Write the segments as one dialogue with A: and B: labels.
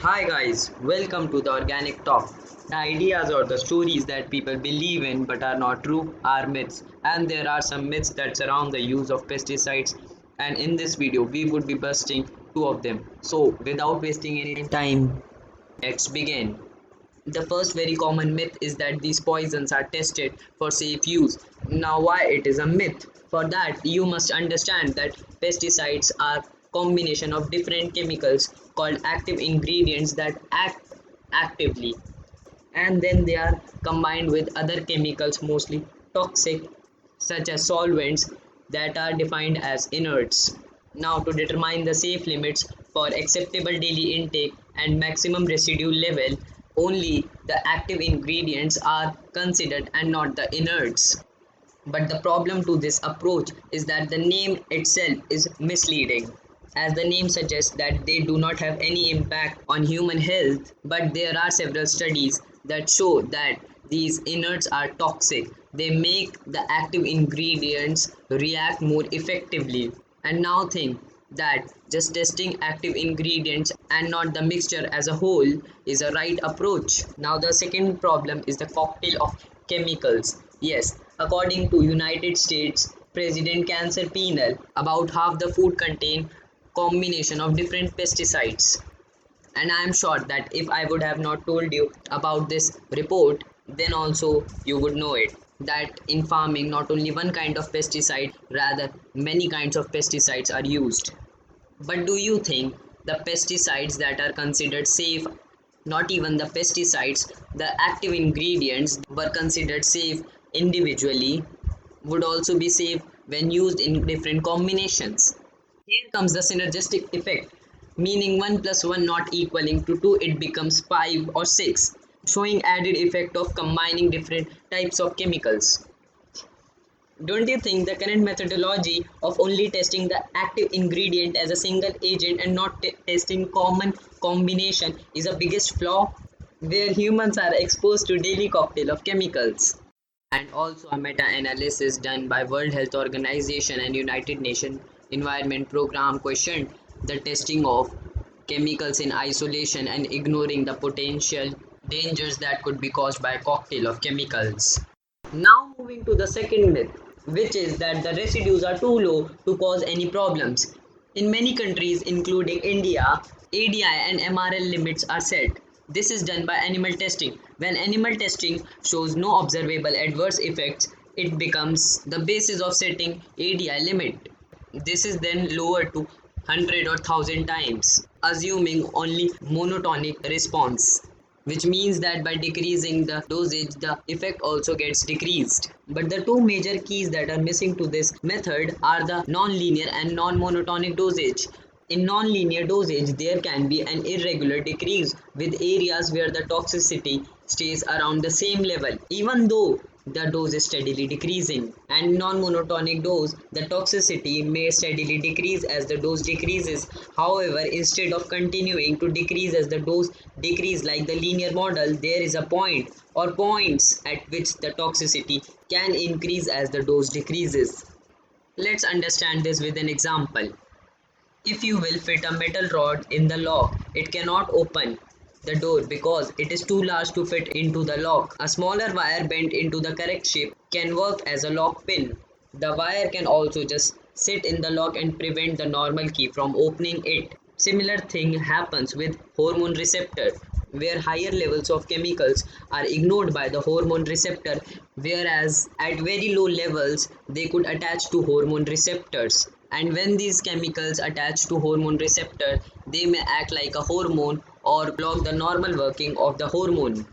A: Hi guys, welcome to the Organic Talk. The ideas or the stories that people believe in but are not true are myths, and there are some myths that surround the use of pesticides. And in this video, we would be busting two of them. So, without wasting any time, let's begin. The first very common myth is that these poisons are tested for safe use. Now, why it is a myth? For that, you must understand that pesticides are combination of different chemicals called active ingredients that act actively, and then they are combined with other chemicals mostly toxic, such as solvents, that are defined as inerts. Now, to determine the safe limits for acceptable daily intake and maximum residue level, only the active ingredients are considered and not the inerts. But the problem to this approach is that the name itself is misleading, as the name suggests that they do not have any impact on human health, but there are several studies that show that these inerts are toxic. They make the active ingredients react more effectively. And now think that just testing active ingredients and not the mixture as a whole is a right approach. Now the second problem is the cocktail of chemicals. Yes, according to United States President Cancer Penal, about half the food contain combination of different pesticides. And I am sure that if I would have not told you about this report, then also you would know it. That in farming, not only one kind of pesticide, rather many kinds of pesticides are used. But do you think the pesticides that are considered safe, not even the pesticides, the active ingredients were considered safe individually, would also be safe when used in different combinations? Here comes the synergistic effect, meaning 1 plus 1 not equaling to 2, it becomes 5 or 6, showing added effect of combining different types of chemicals. Don't you think the current methodology of only testing the active ingredient as a single agent and not testing common combination is a biggest flaw, where humans are exposed to daily cocktail of chemicals? And also a meta-analysis done by World Health Organization and United Nations Environment Program questioned the testing of chemicals in isolation and ignoring the potential dangers that could be caused by a cocktail of chemicals. Now moving to the second myth, which is that the residues are too low to cause any problems. In many countries, including India, ADI and MRL limits are set. This is done by animal testing. When animal testing shows no observable adverse effects, it becomes the basis of setting ADI limit. This is then lowered to 100 or 1000 times, assuming only monotonic response, which means that by decreasing the dosage, the effect also gets decreased. But the two major keys that are missing to this method are the non-linear and non-monotonic dosage. In non-linear dosage, there can be an irregular decrease with areas where the toxicity stays around the same level, even though the dose is steadily decreasing. And non-monotonic dose, the toxicity may steadily decrease as the dose decreases. However, instead of continuing to decrease as the dose decrease like the linear model, there is a point or points at which the toxicity can increase as the dose decreases. Let's understand this with an example. If you will fit a metal rod in the lock, it cannot open the door because it is too large to fit into the lock. A smaller wire bent into the correct shape can work as a lock pin. The wire can also just sit in the lock and prevent the normal key from opening it. Similar thing happens with hormone receptor, where higher levels of chemicals are ignored by the hormone receptor, whereas at very low levels they could attach to hormone receptors. And when these chemicals attach to hormone receptor, they may act like a hormone or block the normal working of the hormone.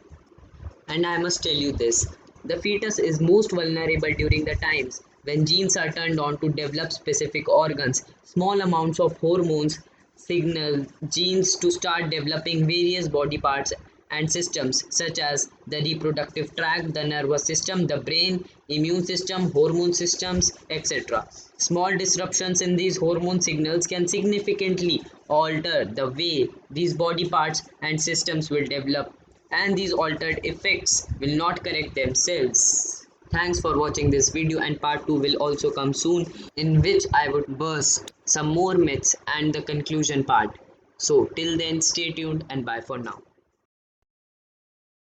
A: And I must tell you this, the fetus is most vulnerable during the times when genes are turned on to develop specific organs. Small amounts of hormones signal genes to start developing various body parts and systems such as the reproductive tract, the nervous system, the brain, immune system, hormone systems, etc. Small disruptions in these hormone signals can significantly alter the way these body parts and systems will develop, and these altered effects will not correct themselves. Thanks for watching this video, and part 2 will also come soon, in which I would burst some more myths and the conclusion part. So till then, stay tuned and bye for now.